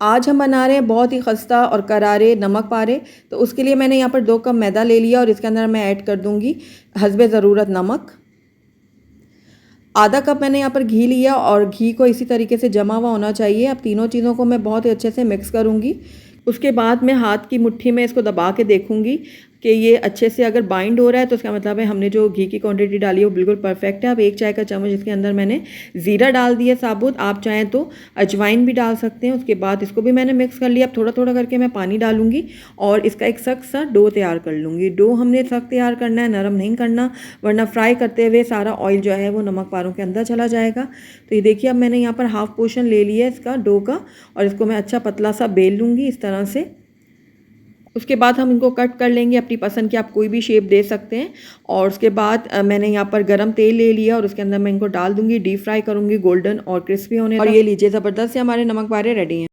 आज हम बना रहे हैं बहुत ही खस्ता और करारे नमक पारे। तो उसके लिए मैंने यहाँ पर 2 कप मैदा ले लिया और इसके अंदर मैं ऐड कर दूँगी हस्बे ज़रूरत नमक। आधा कप मैंने यहाँ पर घी लिया और घी को इसी तरीके से जमा हुआ होना चाहिए। अब तीनों चीज़ों को मैं बहुत ही अच्छे से मिक्स करूँगी। उसके बाद मैं हाथ की मुट्ठी में इसको दबा के देखूँगी कि ये अच्छे से अगर बाइंड हो रहा है तो उसका मतलब है हमने जो घी की क्वांटिटी डाली है वो बिल्कुल परफेक्ट है। अब 1 चाय का चम्मच इसके अंदर मैंने ज़ीरा डाल दिया साबुत, आप चाहें तो अजवाइन भी डाल सकते हैं। उसके बाद इसको भी मैंने मिक्स कर लिया। अब थोड़ा थोड़ा करके मैं पानी डालूंगी और इसका एक सख्त सा डो तैयार कर लूँगी। डो हमने सख्त तैयार करना है, नरम नहीं करना, वरना फ्राई करते हुए सारा ऑयल जो है वो नमक पारों के अंदर चला जाएगा। तो ये देखिए अब मैंने यहाँ पर हाफ पोर्शन ले लिया है इसका डो का और इसको मैं अच्छा पतला सा बेल लूँगी इस तरह से। उसके बाद हम इनको कट कर लेंगे अपनी पसंद की, आप कोई भी शेप दे सकते हैं। और उसके बाद मैंने यहाँ पर गरम तेल ले लिया और उसके अंदर मैं इनको डाल दूंगी, डीप फ्राई करूँगी गोल्डन और क्रिस्पी होने तक। और ये लीजिए ज़बरदस्त से हमारे नमक पारे रेडी हैं।